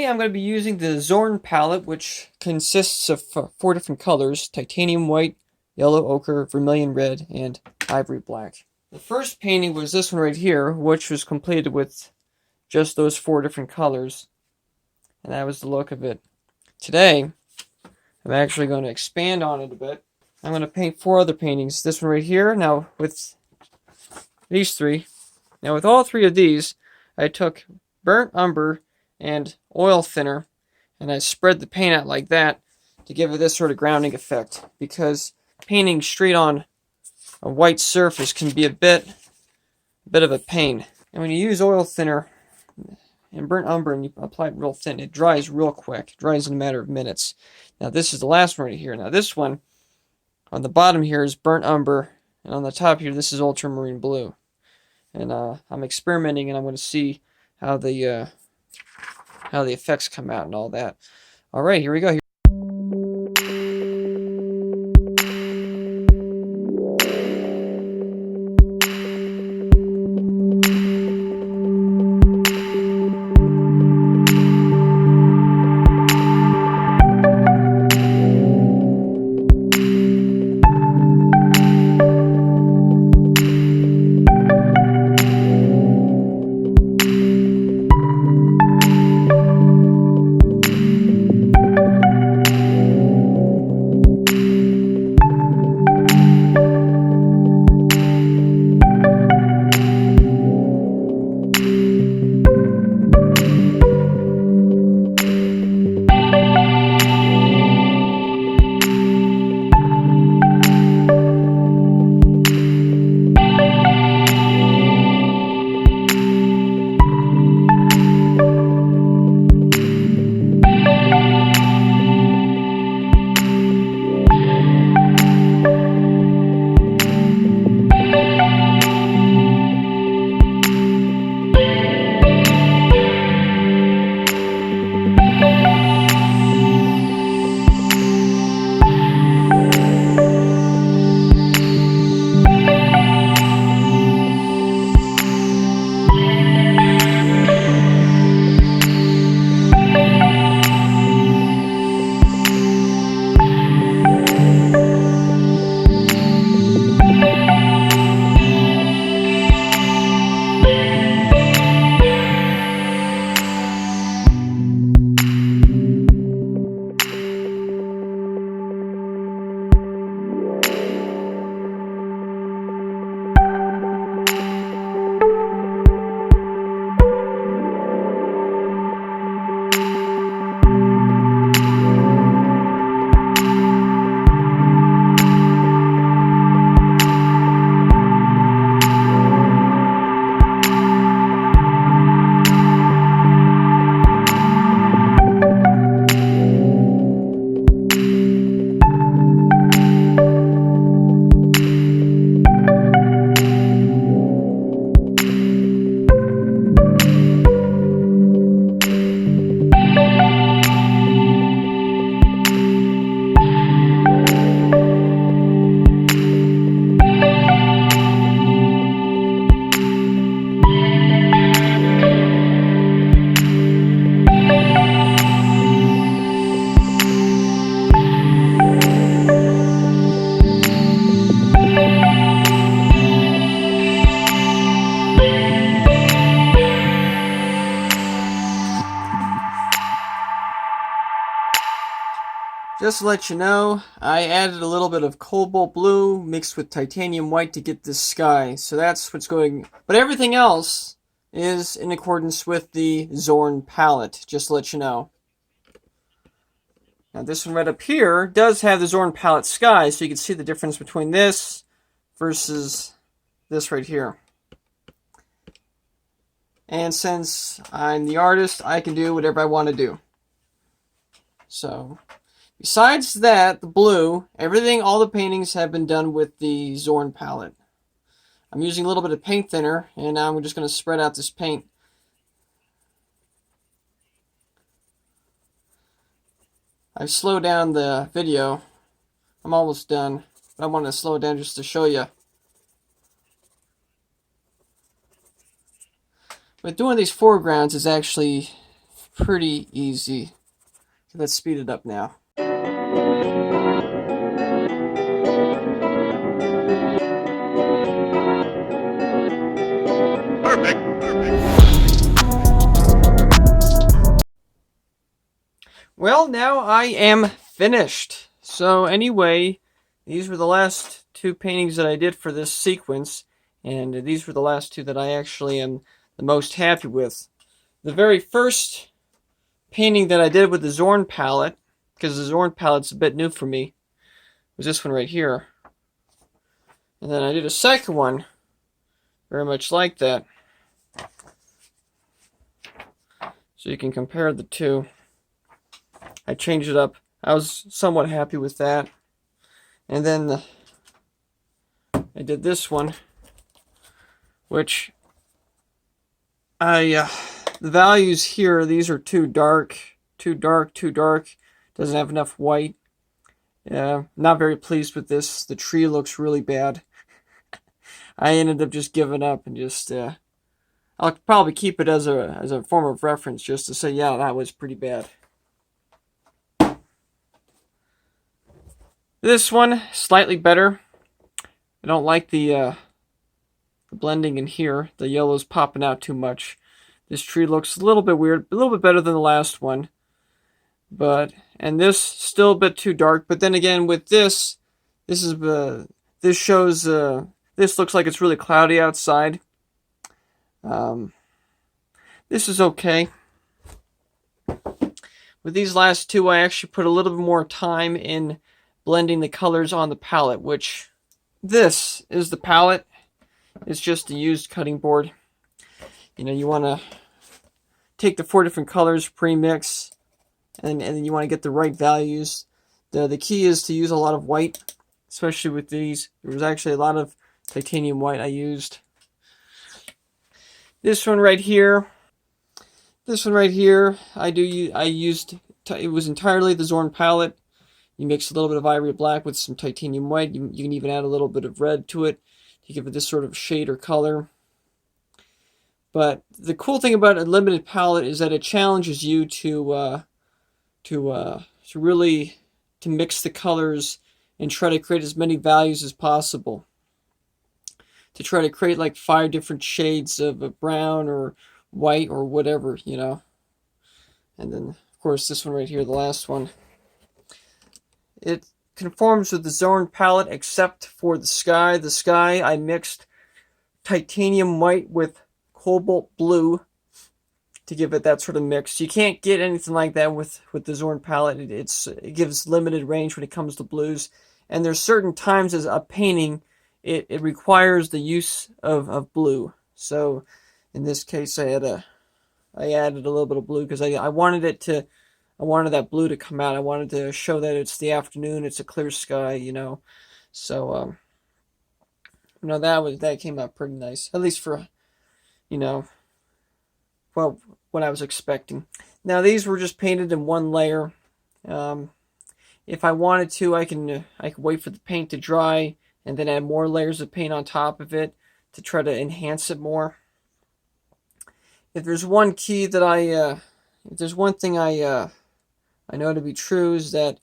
Today I'm going to be using the Zorn Palette, which consists of 4 different colors: titanium white, yellow ochre, vermilion red, and ivory black. The first painting was this one right here, which was completed with just those 4 different colors, and that was the look of it. Today, I'm actually going to expand on it a bit. I'm going to paint 4 other paintings. This one right here, now with these 3. Now with all 3 of these, I took burnt umber and oil thinner, and I spread the paint out like that to give it this sort of grounding effect, because painting straight on a white surface can be a bit of a pain. And when you use oil thinner and burnt umber and you apply it real thin, it dries real quick. It dries in a matter of minutes. Now this is the last one right here. Now this one on the bottom here is burnt umber, and on the top here this is ultramarine blue. And I'm experimenting, and I'm going to see how the effects come out and all that. All right, here we go. Just to let you know, I added a little bit of cobalt blue mixed with titanium white to get this sky. So that's what's going. But everything else is in accordance with the Zorn palette, just to let you know. Now this one right up here does have the Zorn palette sky, so you can see the difference between this versus this right here. And since I'm the artist, I can do whatever I want to do. So besides that, the blue, everything, all the paintings have been done with the Zorn palette. I'm using a little bit of paint thinner, and now I'm just going to spread out this paint. I've slowed down the video. I'm almost done. But I want to slow it down just to show you. But doing these foregrounds is actually pretty easy. So let's speed it up now. Perfect. Well, now I am finished. So anyway, these were the last two paintings that I did for this sequence, and these were the last two that I actually am the most happy with. The very first painting that I did with the Zorn palette, because the Zorn palette's a bit new for me, was this one right here. And then I did a second one, very much like that. So you can compare the two. I changed it up. I was somewhat happy with that. And then I did this one, which the values here, these are too dark. Doesn't have enough white. Not very pleased with this. The tree looks really bad. I ended up just giving up and just I'll probably keep it as a form of reference just to say, yeah, that was pretty bad. This one, slightly better. I don't like the blending in here. The yellow's popping out too much. This tree looks a little bit weird, a little bit better than the last one. And this still a bit too dark. But then again, with this shows this looks like it's really cloudy outside. This is okay. With these last two, I actually put a little bit more time in blending the colors on the palette, which this is the palette. It's just a used cutting board. You know, you want to take the 4 different colors, pre-mix, and then you want to get the right values. The key is to use a lot of white, especially with these. There was actually a lot of titanium white I used. This one right here, I used. It was entirely the Zorn palette. You mix a little bit of ivory black with some titanium white. You can even add a little bit of red to it to give it this sort of shade or color. But the cool thing about a limited palette is that it challenges you to really mix the colors and try to create as many values as possible. To try to create like 5 different shades of brown or white or whatever, you know. And then, of course, this one right here, the last one. It conforms with the Zorn palette except for the sky. The sky, I mixed titanium white with cobalt blue to give it that sort of mix. You can't get anything like that with the Zorn palette. It gives limited range when it comes to blues. And there's certain times as a painting, it requires the use of blue. So in this case, I added a little bit of blue because I wanted that blue to come out. I wanted to show that it's the afternoon, it's a clear sky, you know. So you know, that came out pretty nice, at least for, you know, well, what I was expecting. Now these were just painted in one layer. If I wanted to, I can wait for the paint to dry and then add more layers of paint on top of it to try to enhance it more. If there's one key that if there's one thing I know to be true, is that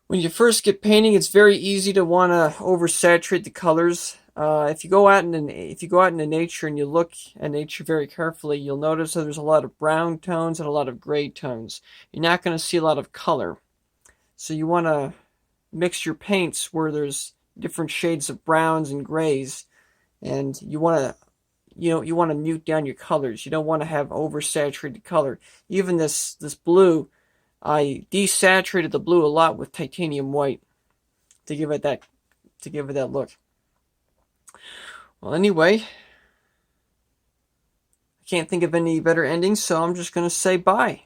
when you first get painting, it's very easy to want to oversaturate the colors. If you go out into nature and you look at nature very carefully, you'll notice that there's a lot of brown tones and a lot of gray tones. You're not going to see a lot of color. So you want to mix your paints where there's different shades of browns and grays, and you want to mute down your colors. You don't want to have oversaturated color. Even this blue, I desaturated the blue a lot with titanium white to give it that look. Well, anyway, I can't think of any better endings, so I'm just going to say bye.